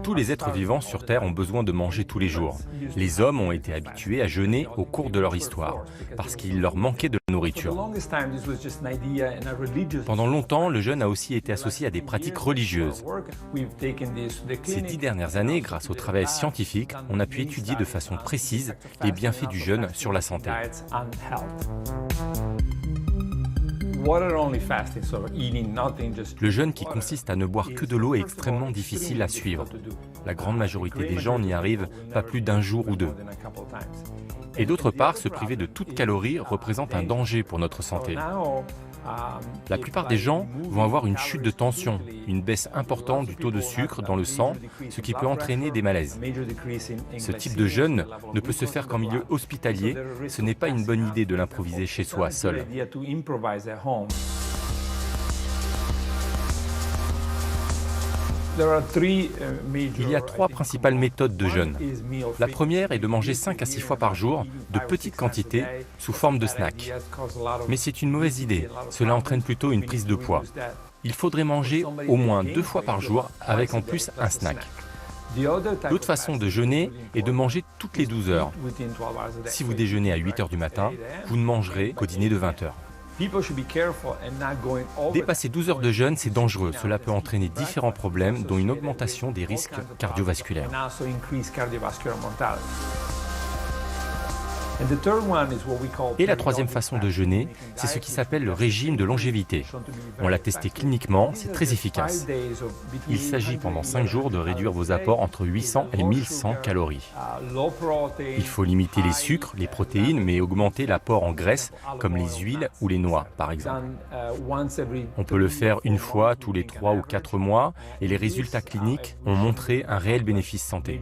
Tous les êtres vivants sur Terre ont besoin de manger tous les jours. Les hommes ont été habitués à jeûner au cours de leur histoire, parce qu'il leur manquait de nourriture. Pendant longtemps, le jeûne a aussi été associé à des pratiques religieuses. Ces 10 dernières années, grâce au travail scientifique, on a pu étudier de façon précise les bienfaits du jeûne sur la santé. Le jeûne qui consiste à ne boire que de l'eau est extrêmement difficile à suivre. La grande majorité des gens n'y arrivent pas plus d'un jour ou deux. Et d'autre part, se priver de toute calorie représente un danger pour notre santé. La plupart des gens vont avoir une chute de tension, une baisse importante du taux de sucre dans le sang, ce qui peut entraîner des malaises. Ce type de jeûne ne peut se faire qu'en milieu hospitalier. Ce n'est pas une bonne idée de l'improviser chez soi seul. Il y a 3 principales méthodes de jeûne. La première est de manger 5 à 6 fois par jour, de petites quantités, sous forme de snack. Mais c'est une mauvaise idée, cela entraîne plutôt une prise de poids. Il faudrait manger au moins 2 fois par jour, avec en plus un snack. L'autre façon de jeûner est de manger toutes les 12 heures. Si vous déjeunez à 8 heures du matin, vous ne mangerez qu'au dîner de 20 heures. Dépasser 12 heures de jeûne, c'est dangereux. Cela peut entraîner différents problèmes, dont une augmentation des risques cardiovasculaires. Et la troisième façon de jeûner, c'est ce qui s'appelle le régime de longévité. On l'a testé cliniquement, c'est très efficace. Il s'agit pendant 5 jours de réduire vos apports entre 800 et 1100 calories. Il faut limiter les sucres, les protéines, mais augmenter l'apport en graisse, comme les huiles ou les noix, par exemple. On peut le faire une fois tous les 3 ou 4 mois, et les résultats cliniques ont montré un réel bénéfice santé.